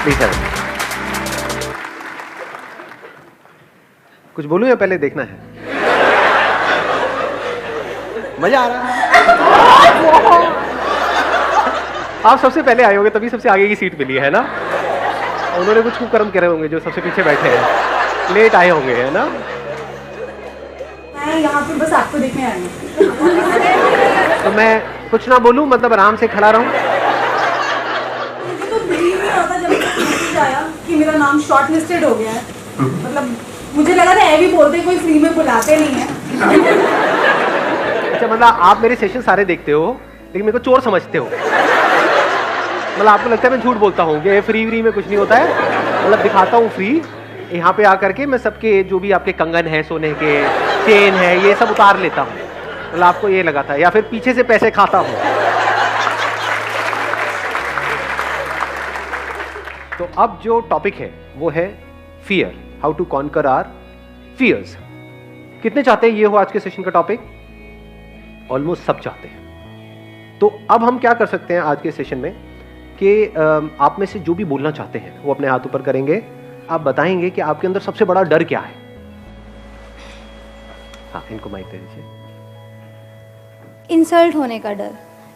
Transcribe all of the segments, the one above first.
Please sir, कुछ बोलूं या पहले देखना है? मजा आ रहा है? आप सबसे पहले आए होंगे तभी सबसे आगे की सीट मिली है ना? उन्होंने कुछ कुकर्म करे होंगे जो सबसे पीछे बैठे हैं, लेट आए होंगे, है ना? मैं यहाँ पे बस आपको देखने आई हूँ। तो मैं कुछ ना बोलूं, मतलब आराम से खड़ा रहूं? मुझे तो बिलीव नहीं होता जब मैसेज आया कि मेरा नाम शॉर्ट लिस्टेड हो गया है। मतलब मुझे लगा था ये भी बोलते कोई फ्री में बुलाते नहीं है। अच्छा, मतलब आप मेरे सेशन सारे देखते हो लेकिन मेरे को चोर समझते हो? मतलब आपको लगता है मैं झूठ बोलता हूँ कि फ्री में कुछ नहीं होता है? मतलब दिखाता हूँ फ्री, यहाँ पे आकर के मैं सबके जो भी आपके कंगन है, सोने के चेन है, ये सब उतार लेता हूँ। मतलब आपको ये लगा था, या फिर पीछे से पैसे खाता हूँ? तो अब जो टॉपिक है वो है fear, how to conquer our fears. कितने चाहते हैं ये हो आज के सेशन का टॉपिक? ऑलमोस्ट सब चाहते हैं। तो अब हम क्या कर सकते हैं आज के सेशन में कि आप में से जो भी बोलना चाहते हैं वो अपने हाथ ऊपर करेंगे। आप बताएंगे कि आपके अंदर सबसे बड़ा डर क्या है। हाँ, इनको माइक दे दीजिए। इंसल्ट होने का डर।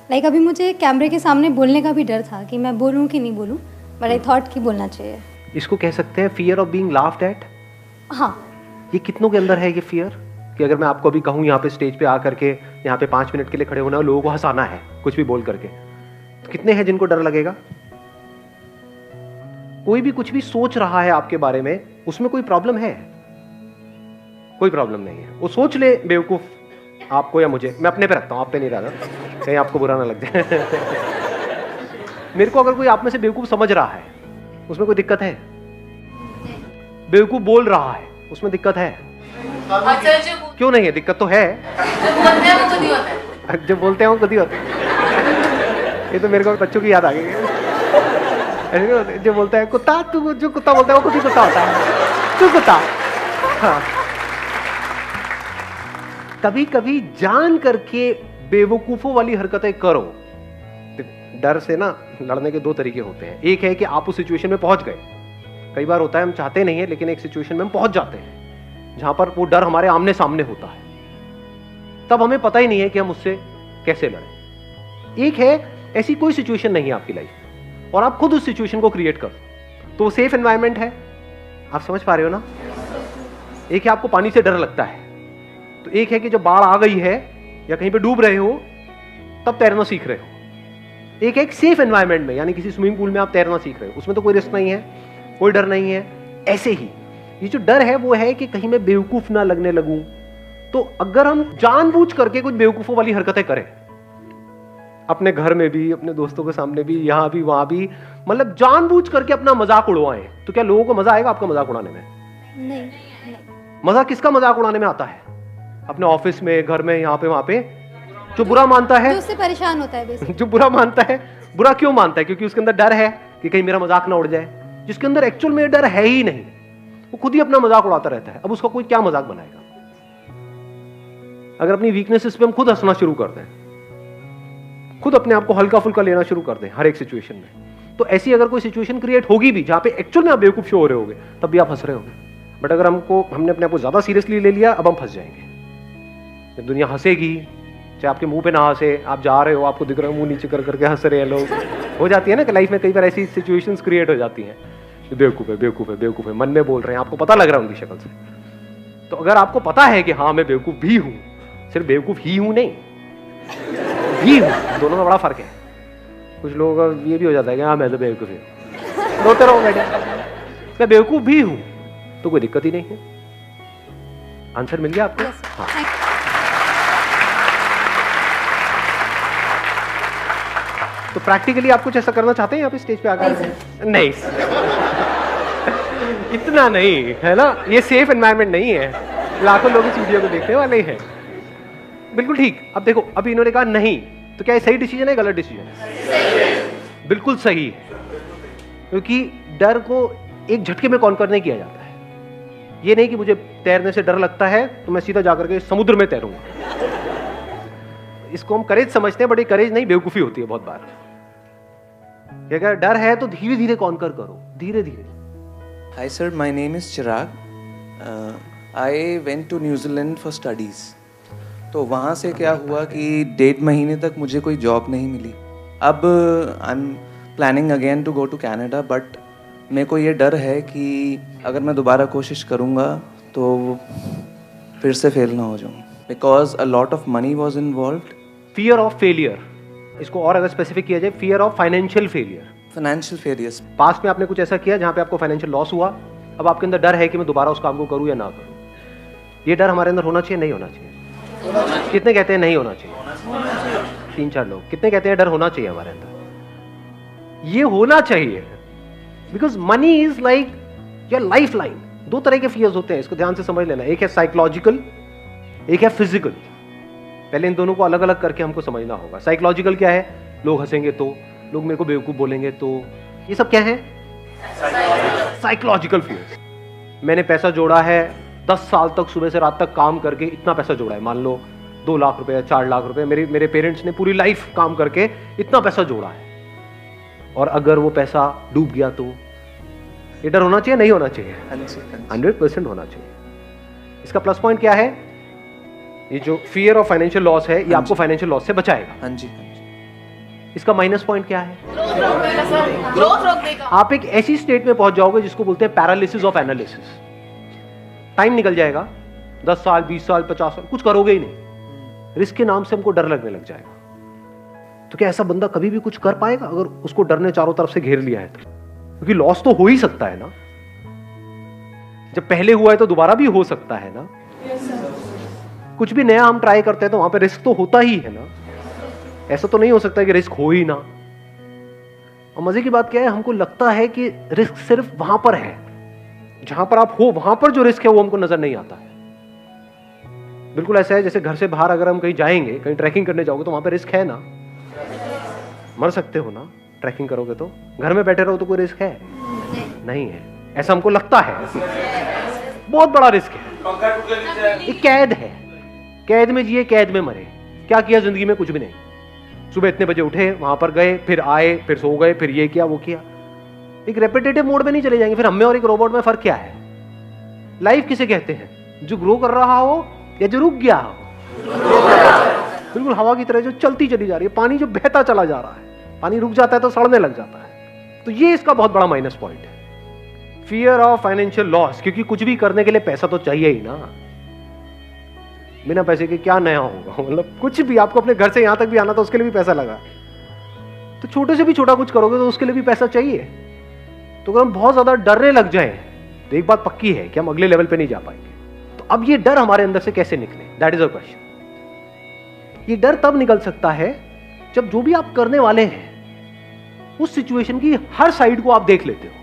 लाइक अभी मुझे कैमरे के सामने बोलने का भी डर था कि मैं बोलूं कि नहीं बोलूं, बट आई थॉट कि बोलना चाहिए। इसको कह सकते हैं fear of being laughed eight. हाँ, ये कितनों के अंदर है ये फियर कि अगर मैं आपको अभी कहूँ यहाँ पे स्टेज पे आकर के यहाँ पे 5 मिनट के लिए खड़े होना और लोगों को हंसाना है कुछ भी बोल करके, तो कितने हैं जिनको डर लगेगा? कोई भी कुछ भी सोच रहा है आपके बारे में, उसमें कोई प्रॉब्लम है? कोई प्रॉब्लम नहीं है। वो सोच ले बेवकूफ, आपको या मुझे, मैं अपने पे रखता हूं, आप पे नहीं रहा, कहीं आपको बुरा ना लग जाए। मेरे को अगर कोई आप में से बेवकूफ समझ रहा है उसमें कोई दिक्कत है? बेवकूफ बोल रहा है उसमें दिक्कत है? क्यों नहीं है? दिक्कत तो है। जब बोलते हैं वो खुद ही होता है। ये तो मेरे को बच्चों की याद आ गई। ऐसे जो बोलता है कुत्ता, तू जो कुत्ता बोलता है वो खुद ही कुत्ता होता है। तू कुत्ता। हाँ, कभी कभी जान करके बेवकूफों वाली हरकतें करो। डर से ना लड़ने के 2 तरीके होते हैं। एक है कि आप उस सिचुएशन में पहुंच गए। कई बार होता है हम चाहते नहीं है लेकिन एक सिचुएशन में हम पहुंच जाते हैं जहां पर वो डर हमारे आमने सामने होता है, तब हमें पता ही नहीं है कि हम उससे कैसे लड़ें। एक है ऐसी कोई सिचुएशन नहीं है आपकी लाइफ और आप खुद उस सिचुएशन को क्रिएट करो, तो वो सेफ एनवायरनमेंट है। आप समझ पा रहे हो ना? एक है आपको पानी से डर लगता है, तो एक है कि जब बाढ़ आ गई है या कहीं पे डूब रहे हो तब तैरना सीख रहे हो। एक है एक सेफ एनवायरनमेंट में, यानी किसी स्विमिंग पूल में आप तैरना सीख रहे हो, उसमें तो कोई रिस्क नहीं है, कोई डर नहीं है। ऐसे ही ये जो डर है वो है कि कहीं मैं बेवकूफ ना लगने लगूं। तो अगर हम जानबूझ करके कुछ बेवकूफों वाली हरकतें करें, अपने घर में भी, अपने दोस्तों के सामने भी, यहां भी वहां भी, मतलब जानबूझ करके अपना मजाक उड़वाएं, तो क्या लोगों को मजा आएगा आपका मजाक उड़ाने में? नहीं। मजा किसका मजाक उड़ाने में आता है? अपने ऑफिस में, घर में, यहाँ पे वहां पे। जो बुरा मानता है, जो उससे परेशान होता है बेसिकली। जो बुरा मानता है, बुरा क्यों मानता है? क्योंकि उसके अंदर डर है कि कहीं मेरा मजाक ना उड़ जाए। जिसके अंदर एक्चुअल में डर है ही नहीं, वो खुद ही अपना मजाक उड़ाता रहता है। अब उसका कोई क्या मजाक बनाएगा? अगर अपनी वीकनेसेस पे हम खुद हंसना शुरू कर दें, खुद अपने आप को हल्का फुल्का लेना शुरू कर दें हर एक सिचुएशन में, तो ऐसी अगर कोई सिचुएशन क्रिएट होगी भी जहां पे एक्चुअल में आप बेवकूफ शो हो रहे होगे, तब भी आप हंस रहे होगे। बट अगर हमने अपने आप को ज्यादा सीरियसली ले लिया, अब हम फंस जाएंगे। जब दुनिया हंसेगी, चाहे आपके मुंह पे ना हंसे, आप जा रहे हो, आपको दिख रहा है मुंह नीचे कर करके हंस रहे हैं लोग, हो जाती है ना कि लाइफ में कई बार ऐसी सिचुएशंस क्रिएट हो जाती हैं। बेवकूफ है, बेवकूफ है, बेवकूफ है, मन में बोल रहे हैं, आपको पता लग रहा है उनकी शक्ल से। तो अगर आपको पता है कि हाँ मैं बेवकूफ भी हूं, सिर्फ बेवकूफ ही हूं नहीं, भी हूं, दोनों में बड़ा फर्क है। कुछ लोगों का ये भी हो जाता है कि हाँ मैं तो बेवकूफ हूं, रोते रहो बेटे, मैं बेवकूफ भी हूं, तो कोई दिक्कत ही नहीं है। आंसर मिल गया आपको? हाँ। तो प्रैक्टिकली आप कुछ ऐसा करना चाहते हैं यहाँ पे स्टेज पे आकर? नहीं, इतना नहीं है ना, ये सेफ एनवायरनमेंट नहीं है। लाखों लोग इस वीडियो को देखने वाले हैं। बिल्कुल ठीक। अब देखो, अभी इन्होंने कहा नहीं, तो क्या ये सही डिसीजन है, गलत डिसीजन है? बिल्कुल सही है, क्योंकि डर को एक झटके में कॉन्कर नहीं किया जाता है। ये नहीं कि मुझे तैरने से डर लगता है तो मैं सीधा जाकर के समुद्र में तैरूंगा। इसको हम करेज समझते हैं, बट ये करेज नहीं, बेवकूफी होती है बहुत बार। अगर डर है तो धीरे धीरे कॉन्कर करो, धीरे धीरे। Hi sir, my name is Chirag. I went to New Zealand for studies. तो वहाँ से क्या हुआ कि 1.5 महीने तक मुझे कोई जॉब नहीं मिली। अब I am planning again to go to Canada, but मेरे को ये डर है कि अगर मैं दोबारा कोशिश करूँगा तो फिर से फेल ना हो जाऊँ, because a lot of money was involved. Fear of failure, इसको और अगर स्पेसिफिक किया जाए, fear of financial failure. Financial failures, past में आपने कुछ ऐसा किया जहाँ पे आपको फाइनेंशियल लॉस हुआ, अब आपके अंदर डर है कि मैं दोबारा उस काम को करूँ या ना करूँ। ये डर हमारे अंदर होना चाहिए, नहीं होना चाहिए? कितने कहते हैं नहीं होना चाहिए? 3-4 लोग। कितने कहते हैं डर होना चाहिए हमारे अंदर? ये होना चाहिए, because money is like your life line. 2 तरह के फियर्स होते हैं, इसको ध्यान से समझ लेना। एक है साइकोलॉजिकल, एक है फिजिकल। पहले इन दोनों को अलग अलग करके हमको समझना होगा। साइकोलॉजिकल क्या है? लोग हंसेंगे तो, लोग मेरे को बेवकूफ बोलेंगे तो, ये सब क्या है? Psychological fears. मैंने पैसा जोड़ा है, 10 साल तक सुबह से रात तक काम करके इतना पैसा जोड़ा है, मान लो 2 लाख रुपए, 4 लाख रुपए, मेरे पेरेंट्स ने पूरी लाइफ काम करके इतना पैसा जोड़ा है, और अगर वो पैसा डूब गया तो ये डर होना चाहिए, नहीं होना चाहिए? 100% होना चाहिए। इसका प्लस पॉइंट क्या है? ये जो फियर ऑफ फाइनेंशियल लॉस है, ये आपको फाइनेंशियल लॉस से बचाएगा। हाँ जी। इसका माइनस पॉइंट क्या है? ग्रोथ रोक देगा। आप एक ऐसी स्टेट में पहुंच जाओगे जिसको बोलते हैं पैरालिसिस ऑफ एनालिसिस। टाइम निकल जाएगा, 10 साल, 20 साल, 50 साल, कुछ करोगे ही नहीं। रिस्क के नाम से हमको डर लगने लग जाएगा। तो क्या ऐसा बंदा कभी भी कुछ कर पाएगा अगर उसको डर ने चारों तरफ से घेर लिया है तो? क्योंकि लॉस तो हो ही सकता है ना। जब पहले हुआ है तो दोबारा भी हो सकता है ना। कुछ भी नया हम ट्राई करते हैं तो वहां पे रिस्क तो होता ही है ना। ऐसा तो नहीं हो सकता कि रिस्क हो ही ना। और मजे की बात क्या है, हमको लगता है कि रिस्क सिर्फ वहां पर है, जहां पर आप हो वहां पर जो रिस्क है वो हमको नजर नहीं आता है। बिल्कुल ऐसा है जैसे घर से बाहर अगर हम कहीं जाएंगे, कहीं ट्रैकिंग करने जाओगे तो वहां पर रिस्क है ना, मर सकते हो ना ट्रैकिंग करोगे तो। घर में बैठे रहो तो कोई रिस्क है? नहीं है, ऐसा हमको लगता है। बहुत बड़ा रिस्क है, एक कैद है, कैद में जिए कैद में मरे। क्या किया जिंदगी में? कुछ भी नहीं। सुबह इतने बजे उठे, वहां पर गए, फिर आए, फिर सो गए, फिर ये किया वो किया। एक रेपिटेटिव मोड में नहीं चले जाएंगे। फिर हमें और एक रोबोट में फर्क क्या है? लाइफ किसे कहते हैं? जो ग्रो कर रहा हो या जो रुक गया हो। बिल्कुल हवा की तरह जो चलती चली जा रही है, पानी जो बहता चला जा रहा है। पानी रुक जाता है तो सड़ने लग जाता है। तो ये इसका बहुत बड़ा माइनस पॉइंट है, फियर ऑफ फाइनेंशियल लॉस। क्योंकि कुछ भी करने के लिए पैसा तो चाहिए ही ना। बिना पैसे के क्या नया होगा? मतलब कुछ भी, आपको अपने घर से यहां तक भी आना तो उसके लिए भी पैसा लगा। तो छोटे से भी छोटा कुछ करोगे तो उसके लिए भी पैसा चाहिए। तो अगर हम बहुत ज्यादा डरने लग जाएं तो एक बात पक्की है कि हम अगले लेवल पे नहीं जा पाएंगे। तो अब ये डर हमारे अंदर से कैसे निकले? That is a question. ये डर तब निकल सकता है जब जो भी आप करने वाले हैं उस सिचुएशन की हर साइड को आप देख लेते हो।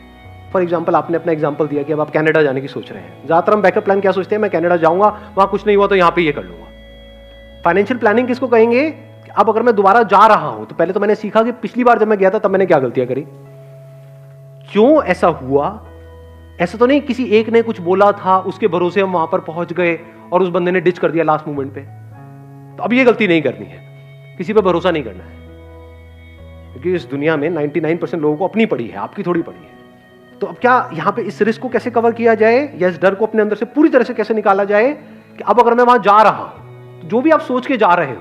फॉर एग्जाम्पल, आपने अपना एग्जाम्पल दिया कि अब आप कनाडा जाने की सोच रहे हैं। ज्यादातर हम बैकअप प्लान क्या सोचते हैं? मैं कनाडा जाऊंगा, वहां कुछ नहीं हुआ तो यहां पे ये कर लूंगा। फाइनेंशियल प्लानिंग किसको कहेंगे? अब अगर मैं दोबारा जा रहा हूं तो पहले तो मैंने सीखा कि पिछली बार जब मैं गया था तब मैंने क्या गलतियां करी, क्यों ऐसा हुआ। ऐसा तो नहीं किसी एक ने कुछ बोला था, उसके भरोसे हम वहां पर पहुंच गए और उस बंदे ने डिच कर दिया लास्ट मोमेंट पे। तो अब ये गलती नहीं करनी है, किसी पे भरोसा नहीं करना है। क्योंकि इस दुनिया में 99% लोगों को अपनी पड़ी है, आपकी थोड़ी पड़ी है। तो अब क्या यहां पे इस रिस्क को कैसे कवर किया जाए, या इस डर को अपने अंदर से पूरी तरह से कैसे निकाला जाए कि अब अगर मैं वहां जा रहा हूं तो जो भी आप सोच के जा रहे हो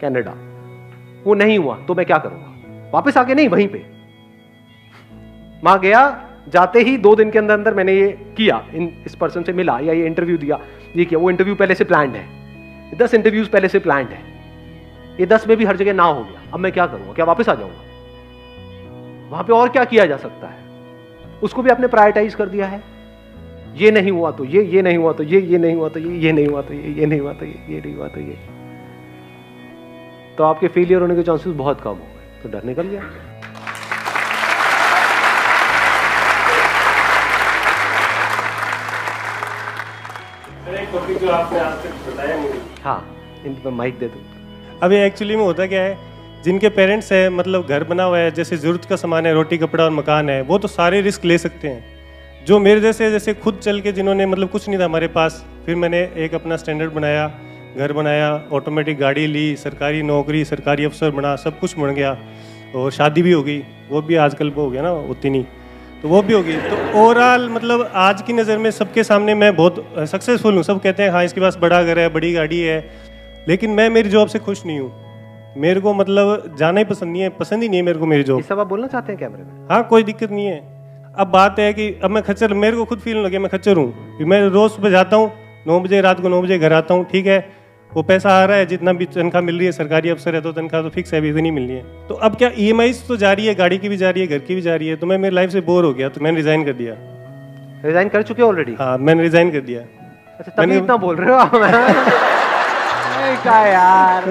कनाडा, वो नहीं हुआ तो मैं क्या करूंगा? वापस आके नहीं, वहीं पे वहां गया, जाते ही 2 दिन के अंदर अंदर मैंने ये किया, इस पर्सन से मिला या ये इंटरव्यू दिया, ये किया। वो इंटरव्यू पहले से प्लान्ड है, 10 इंटरव्यूज पहले से प्लान्ड है। ये 10 में भी हर जगह ना हो गया, अब मैं क्या करूंगा? क्या वापस आ जाऊंगा? वहां पे और क्या किया जा सकता है? उसको भी आपने प्रायोरिटाइज कर दिया है। ये नहीं हुआ तो ये नहीं हुआ तो ये नहीं हुआ तो ये नहीं हुआ तो ये नहीं हुआ तो ये नहीं हुआ तो ये। तो आपके फेलियर होने के चांसेस बहुत कम हो गए। तो डर निकल गया। एक टॉपिक जो आपने आज तक बताया नहीं। हाँ, इन पर माइक दे दो। अभी एक्चुअली में होता क्या है, जिनके पेरेंट्स है, मतलब घर बना हुआ है, जैसे ज़रूरत का सामान है, रोटी कपड़ा और मकान है, वो तो सारे रिस्क ले सकते हैं। जो मेरे जैसे खुद चल के, जिन्होंने मतलब कुछ नहीं था हमारे पास, फिर मैंने एक अपना स्टैंडर्ड बनाया, घर बनाया, ऑटोमेटिक गाड़ी ली, सरकारी नौकरी, सरकारी अफसर बना, सब कुछ बन गया। और शादी भी हो गई, वो भी आजकल वो हो गया ना उतनी नहीं, तो वो भी हो गई। तो ओवरऑल मतलब आज की नज़र में सबके सामने मैं बहुत सक्सेसफुल हूँ। सब कहते हैं हाँ इसके पास बड़ा घर है, बड़ी गाड़ी है, लेकिन मैं मेरी जॉब से खुश नहीं हूँ। मेरे को मतलब जाना ही पसंद नहीं है, पसंद ही नहीं है मेरे को मेरी जॉब। ये सब आप बोलना चाहते हैं कैमरे में? हाँ कोई दिक्कत नहीं है। अब बात है कि अब मैं खच्चर, मेरे को खुद फील लगे मैं खच्चर हूँ। मैं रोज़ सुबह जाता हूँ 9 बजे, रात को 9 बजे घर आता हूँ, ठीक है, वो पैसा आ रहा है, जितना भी तनख्वाह मिल रही है, सरकारी अफसर है तो तनख्वाह तो फिक्स है, अभी इतनी मिल रही है। तो अब क्या EMI तो जा रही है, गाड़ी की भी जा रही है, घर की भी जा रही है, तो मैं मेरी लाइफ से बोर हो गया, तो मैंने रिजाइन कर दिया। रिजाइन कर चुके ऑलरेडी? हाँ मैंने रिजाइन कर दिया। अच्छा तभी इतना बोल रहे हो आप? क्या यार,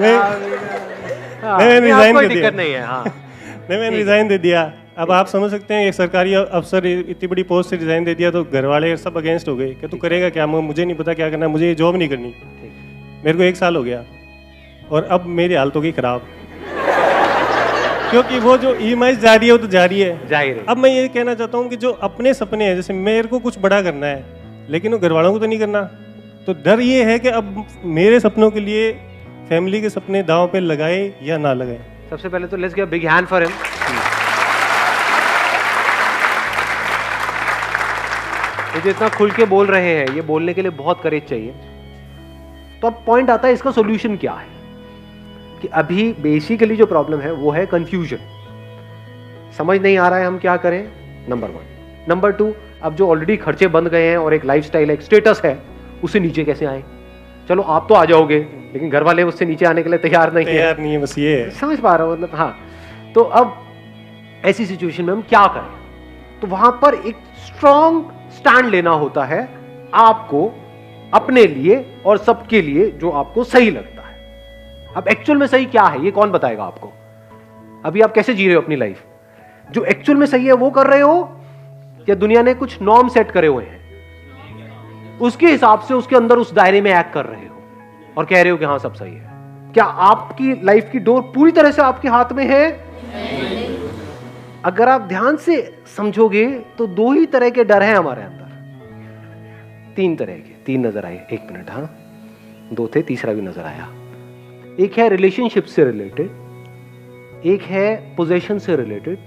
मैंने रिजाइन कोई कर दिक्कत दिया। नहीं है। हाँ नहीं मैंने रिजाइन दे दिया। अब आप समझ सकते हैं एक सरकारी अफसर इतनी बड़ी पोस्ट से रिजाइन दे दिया तो घर वाले सब अगेंस्ट हो गए कि तू करेगा क्या, मुझे नहीं पता क्या करना, मुझे ये जॉब नहीं करनी। मेरे को 1 साल हो गया और अब मेरी हालत हो गई खराब क्योंकि वो जो EMI जा रही है वो तो जा रही है, जाहिर है। अब मैं ये कहना चाहता हूँ कि जो अपने सपने हैं, जैसे मेरे को कुछ बड़ा करना है लेकिन वो घर वालों को तो नहीं करना, तो डर ये है कि अब मेरे सपनों के लिए फैमिली के सपने दांव पे लगाए या ना लगाए। सबसे पहले तो let's give a big hand for him. ये जो इतना खुल के बोल रहे हैं, ये बोलने के लिए बहुत करेज चाहिए। तो अब पॉइंट आता है इसका सॉल्यूशन क्या है, कि अभी बेसिकली जो प्रॉब्लम है वो है कंफ्यूजन, समझ नहीं आ रहा है हम क्या करें, नंबर 1। नंबर 2, अब जो ऑलरेडी खर्चे बंद गए हैं और एक लाइफस्टाइल है, एक स्टेटस है, उससे नीचे कैसे आए। चलो आप तो आ जाओगे लेकिन घर वाले उससे नीचे आने के लिए तैयार नहीं है, बस ये है। समझ पा रहा हूँ मतलब। हाँ, तो अब ऐसी सिचुएशन में हम क्या करें, तो वहां पर एक स्ट्रॉन्ग स्टैंड लेना होता है आपको, अपने लिए और सबके लिए, जो आपको सही लगता है। अब एक्चुअल में सही क्या है ये कौन बताएगा आपको? अभी आप कैसे जी रहे हो अपनी लाइफ? जो एक्चुअल में सही है वो कर रहे हो, या दुनिया ने कुछ नॉर्म सेट करे हुए हैं उसके हिसाब से उसके अंदर उस दायरे में एक्ट कर रहे हो और कह रहे हो कि हाँ सब सही है? क्या आपकी लाइफ की डोर पूरी तरह से आपके हाथ में है? अगर आप ध्यान से समझोगे तो 2 ही तरह के डर हैं हमारे अंदर, 3 तरह के, 3 नजर आए। 1 मिनट, हाँ 2 थे, तीसरा भी नजर आया। एक है रिलेशनशिप से रिलेटेड, एक है पोजेशन से रिलेटेड,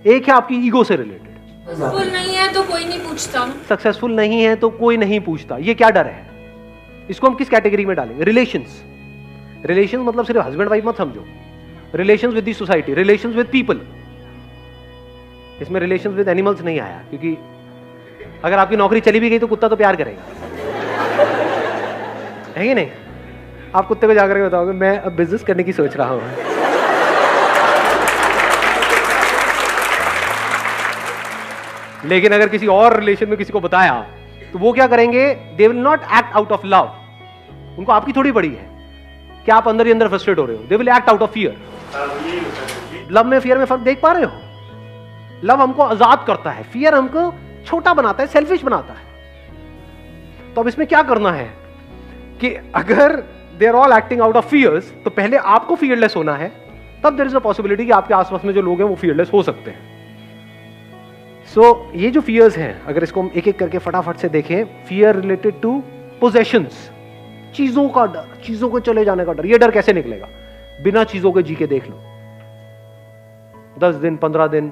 एक है आपकी ईगो से रिलेटेड। सक्सेसफुल नहीं है तो कोई नहीं पूछता, सक्सेसफुल नहीं है तो कोई नहीं पूछता, ये क्या डर है? इसको हम किस कैटेगरी में डालेंगे? रिलेशंस। रिलेशंस मतलब सिर्फ हस्बैंड वाइफ मत समझो, relations with the society, relations with people. इसमें रिलेशंस विद एनिमल्स नहीं आया, क्योंकि अगर आपकी नौकरी चली भी गई तो कुत्ता तो प्यार करेगा, है कि नहीं? आप कुत्ते को जाकर के बताओगे मैं अब बिजनेस करने की सोच रहा हूं, लेकिन अगर किसी और रिलेशन में किसी को बताया तो वो क्या करेंगे? They will not act out of love, उनको आपकी थोड़ी पड़ी है कि आप अंदर ही अंदर फ्रस्ट्रेट हो रहे हो, they will act out of fear. Love में फियर में फर्क देख पा रहे हो? लव हमको आजाद करता है, फियर हमको छोटा बनाता है, सेल्फिश बनाता है। तो अब इसमें क्या करना है कि अगर they are all acting out of fears, तो पहले आपको फियरलेस होना है, तब देयर इज अ पॉसिबिलिटी कि आपके आसपास में जो लोग हैं वो फियरलेस हो सकते हैं। ये जो फियर्स हैं, अगर इसको हम एक एक करके फटाफट से देखें, फियर रिलेटेड टू पोजेशंस, चीजों का डर, चीजों को चले जाने का डर। ये डर कैसे निकलेगा? बिना चीजों के जी के देख लो, 10 दिन 15 दिन।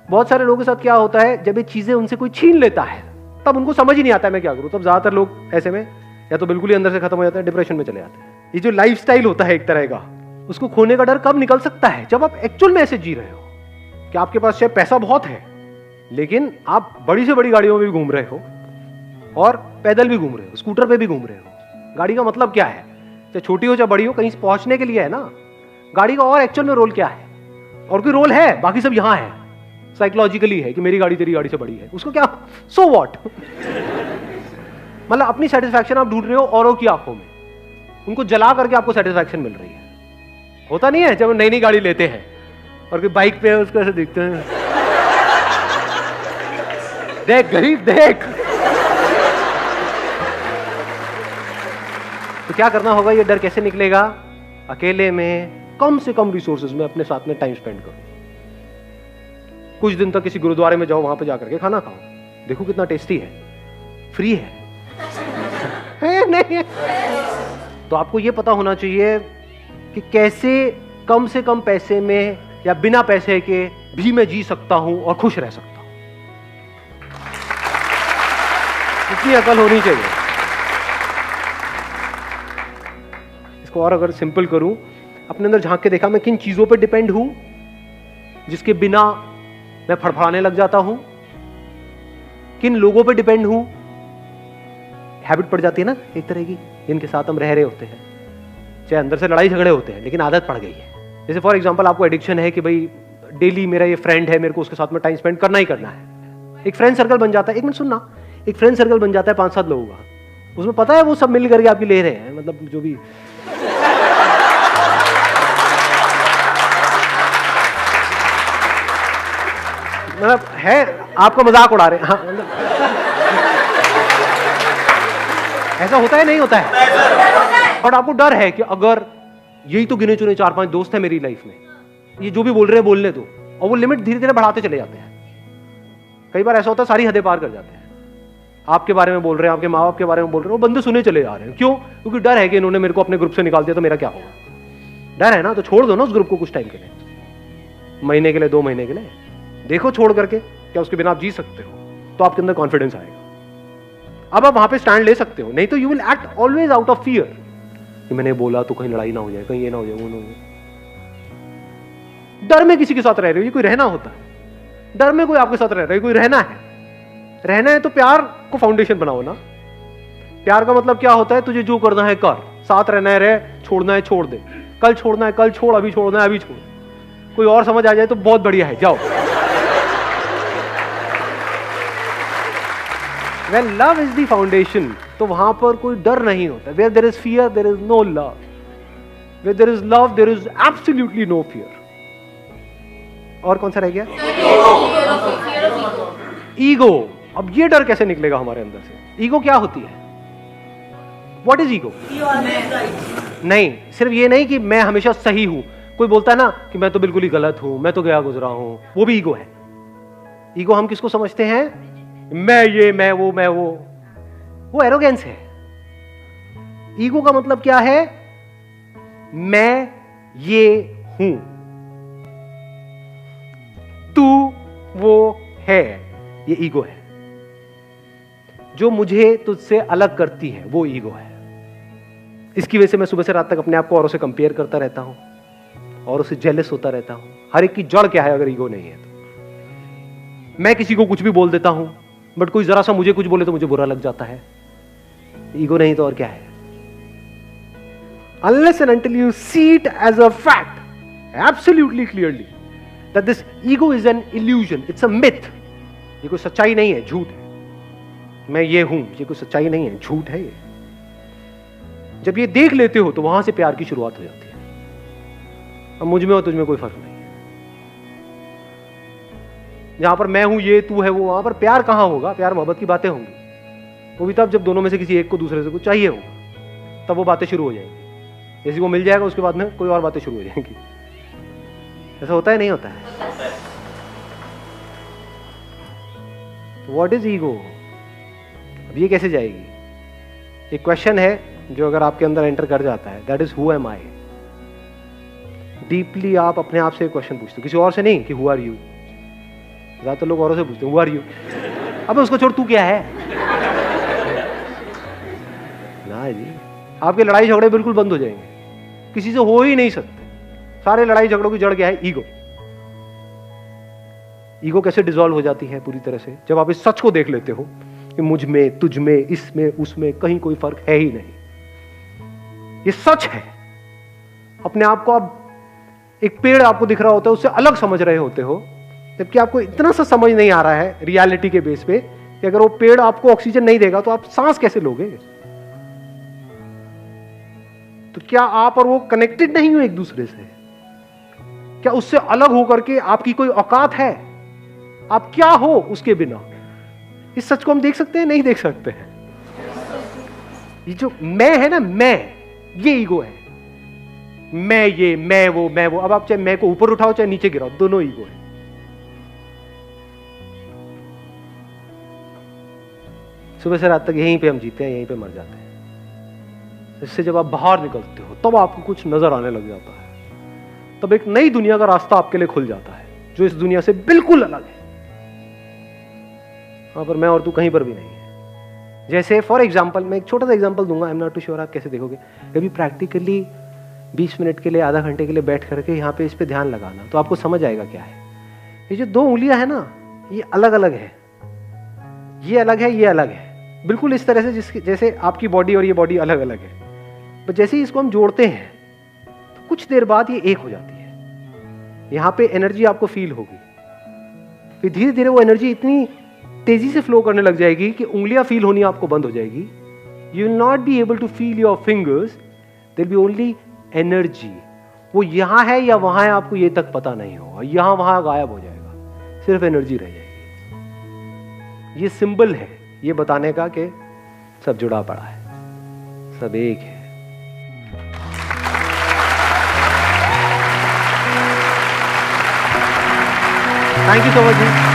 बहुत सारे लोगों के साथ क्या होता है, जब ये चीजें उनसे कोई छीन लेता है तब उनको समझ ही नहीं आता है मैं क्या करूं। तब ज्यादातर लोग ऐसे में या तो बिल्कुल ही अंदर से खत्म हो जाते हैं, डिप्रेशन में चले जाते हैं। ये जो लाइफस्टाइल होता है एक तरह का, उसको खोने का डर कब निकल सकता है? जब आप एक्चुअल में ऐसे जी रहे हो कि आपके पास शायद पैसा बहुत है, लेकिन आप बड़ी से बड़ी गाड़ियों में भी घूम रहे हो और पैदल भी घूम रहे हो, स्कूटर पे भी घूम रहे हो। गाड़ी का मतलब क्या है? चाहे छोटी हो चाहे बड़ी हो, कहीं पहुंचने के लिए है ना। गाड़ी का और एक्चुअल में रोल क्या है? और कोई रोल है? बाकी सब यहां है, साइकोलॉजिकली है कि मेरी गाड़ी तेरी गाड़ी से बड़ी है, उसको क्या, सो व्हाट। मतलब अपनी सेटिस्फैक्शन आप ढूंढ रहे हो औरों की आंखों में, उनको जला करके आपको सेटिस्फैक्शन मिल रही है। होता नहीं है जब नई नई गाड़ी लेते हैं और कोई बाइक पे है उसको ऐसे दिखते हैं, देख गरीब देख। तो क्या करना होगा? ये डर कैसे निकलेगा? अकेले में कम से कम रिसोर्सेज में अपने साथ में टाइम स्पेंड करो। कुछ दिन तक किसी गुरुद्वारे में जाओ, वहां पे जाकर के खाना खाओ, देखो कितना टेस्टी है, फ्री है, है नहीं है? तो आपको ये पता होना चाहिए कि कैसे कम से कम पैसे में या बिना पैसे के भी मैं जी सकता हूं और खुश रह सकता हूं? इतनी अकल होनी चाहिए। इसको और अगर सिंपल करूं, अपने अंदर झांक के देखा मैं किन चीजों पे डिपेंड हूं जिसके बिना मैं फड़फड़ाने लग जाता हूं, किन लोगों पे डिपेंड हूं, हैबिट पड़ जाती है ना एक तरह की, जिनके साथ हम रह रहे होते हैं, चाहे अंदर से लड़ाई झगड़े होते हैं लेकिन आदत पड़ गई है। जैसे फॉर एग्जांपल आपको एडिक्शन है कि भाई डेली मेरा ये फ्रेंड है, मेरे को उसके साथ में टाइम स्पेंड करना ही करना है। एक फ्रेंड सर्कल बन जाता है, एक मिनट सुनना, एक फ्रेंड सर्कल बन जाता है 5-7 लोगों का, उसमें पता है वो सब मिल करके आपकी ले रहे हैं, मतलब जो भी मतलब है, आपका मजाक उड़ा रहे हैं। हाँ, मतलब ऐसा होता है नहीं होता है? और आपको डर है कि अगर यही तो गिने चुने 4-5 दोस्त हैं मेरी लाइफ में, ये जो भी बोल रहे हैं बोलने दो, और वो लिमिट धीरे धीरे बढ़ाते चले जाते हैं। कई बार ऐसा होता है सारी हदें पार कर जाते हैं, आपके बारे में बोल रहे हैं, आपके माँ बाप के बारे में बोल रहे हैं, वो बंदे सुने चले जा रहे हैं। क्यों? क्योंकि डर है कि इन्होंने मेरे को अपने ग्रुप से निकाल दिया तो मेरा क्या होगा। डर है ना, तो छोड़ दो ना उस ग्रुप को कुछ टाइम के लिए, महीने के लिए, 2 महीने के लिए देखो छोड़ करके, क्या उसके बिना आप जी सकते हो? तो आपके अंदर कॉन्फिडेंस आएगा, अब आप वहां पे स्टैंड ले सकते हो। नहीं तो you will act always out of fear कि मैंने बोला तो कहीं लड़ाई ना हो जाए, कहीं ये ना हो जाए, वो ना हो जाए। डर में किसी के साथ रह रहे हो, ये कोई रहना होता है? डर में कोई आपके साथ रह रहा है, कोई रहना है? रहना है तो प्यार को फाउंडेशन बनाओ ना। प्यार का मतलब क्या होता है? तुझे जो करना है कर, साथ रहना है रह, छोड़ना है छोड़ दे, कल छोड़ना है कल छोड़, अभी छोड़ना है अभी छोड़। कोई और समझ आ जाए तो बहुत बढ़िया है, जाओ। When love is the foundation, तो वहां पर कोई डर नहीं होता। Where there is fear, there is no love. Where there is love, there is absolutely no fear. और कौन सा रह गया? ईगो। अब ये डर कैसे निकलेगा हमारे अंदर से? ईगो क्या होती है? What is ego? नहीं, सिर्फ ये नहीं कि मैं हमेशा सही हूं। कोई बोलता है ना कि मैं तो बिल्कुल ही गलत हूं, मैं तो गया गुजरा हूं, वो भी ईगो है। ईगो हम किसको समझते हैं? मैं ये, मैं वो एरोगेंस है। ईगो का मतलब क्या है? मैं ये हूं, तू वो है, ये ईगो है। जो मुझे तुझसे अलग करती है वो ईगो है। इसकी वजह से मैं सुबह से रात तक अपने आप को औरों से कंपेयर करता रहता हूं और उससे जेलस होता रहता हूं। हर एक की जड़ क्या है अगर ईगो नहीं है तो? मैं किसी को कुछ भी बोल देता हूं, बट कोई जरा सा मुझे कुछ बोले तो मुझे बुरा लग जाता है। ईगो नहीं तो और क्या है? Unless and until you see it as a fact, absolutely clearly, that this ego is an illusion, it's a myth. ये कोई सच्चाई नहीं है, झूठ है। मैं ये हूं, ये कोई सच्चाई नहीं है, झूठ है ये। जब ये देख लेते हो तो वहां से प्यार की शुरुआत हो जाती है। अब मुझ में और तुझ में कोई फर्क नहीं है। जहां पर मैं हूं, ये तू है वो, वहां पर प्यार कहां होगा? प्यार मोहब्बत की बातें होंगी। वो भी तब जब दोनों में से किसी एक को दूसरे से कुछ चाहिए होगा, तब वो बातें शुरू हो जाएंगी। जैसे वो मिल जाएगा उसके बाद में कोई और बातें शुरू हो जाएंगी। ऐसा होता है नहीं होता है? What is ego? अब ये कैसे जाएगी? एक क्वेश्चन है जो अगर आपके अंदर एंटर कर जाता है, that is who am I. Deeply आप अपने आप से क्वेश्चन पूछते हो, किसी और से नहीं कि हु आर यू। ज्यादातर लोग औरों से पूछते हैं हु आर यू। अब उसको छोड़, तू क्या है ना जी। आपके लड़ाई झगड़े बिल्कुल बंद हो जाएंगे, किसी से हो ही नहीं सकते। सारे लड़ाई झगड़ों की जड़ क्या है? ईगो। ईगो कैसे डिसॉल्व हो जाती है पूरी तरह से? जब आप इस सच को देख लेते हो कि मुझ में, तुझ में, इसमें, उसमें कहीं कोई फर्क है ही नहीं। ये सच है। अपने आप को आप, एक पेड़ आपको दिख रहा होता है, उससे अलग समझ रहे होते हो, जबकि आपको इतना सा समझ नहीं आ रहा है रियलिटी के बेस पे कि अगर वो पेड़ आपको ऑक्सीजन नहीं देगा तो आप सांस कैसे लोगे? तो क्या आप और वो कनेक्टेड नहीं हो एक दूसरे से? क्या उससे अलग होकर के आपकी कोई औकात है? आप क्या हो उसके बिना? इस सच को हम देख सकते हैं? नहीं देख सकते हैं। ये जो मैं है ना, मैं, ये ईगो है। मैं ये, मैं वो। अब आप चाहे मैं को ऊपर उठाओ चाहे नीचे गिराओ, दोनों ईगो है। सुबह से रात तक यहीं पे हम जीते हैं, यहीं पे मर जाते हैं। इससे जब आप बाहर निकलते हो तब आपको कुछ नजर आने लग जाता है, तब एक नई दुनिया का रास्ता आपके लिए खुल जाता है, जो इस दुनिया से बिल्कुल अलग है। वहां पर मैं और तू कहीं पर भी नहीं है। जैसे फॉर एग्जाम्पल, मैं एक छोटा सा एग्जाम्पल दूंगा, I am not too sure आप कैसे देखोगे। कभी प्रैक्टिकली 20 मिनट के लिए, आधा घंटे के लिए बैठ करके यहाँ पे इस पे ध्यान लगाना, तो आपको समझ आएगा क्या है। ये जो 2 उंगलियां है ना, ये अलग अलग है, ये अलग है, ये अलग है, बिल्कुल इस तरह से जिसके जैसे आपकी बॉडी और ये बॉडी अलग अलग है। पर जैसे ही इसको हम जोड़ते हैं तो कुछ देर बाद ये एक हो जाती है। यहाँ पे एनर्जी आपको फील होगी, फिर धीरे धीरे वो एनर्जी इतनी तेजी से फ्लो करने लग जाएगी कि उंगलियां फील होनी आपको बंद हो जाएगी। You will not be able to feel your fingers, there be only energy. वो यहां है या वहां है आपको ये तक पता नहीं होगा, यहां वहां गायब हो जाएगा, सिर्फ एनर्जी रह जाएगी। ये सिंबल है ये बताने का कि सब जुड़ा पड़ा है, सब एक है। Thank you so much.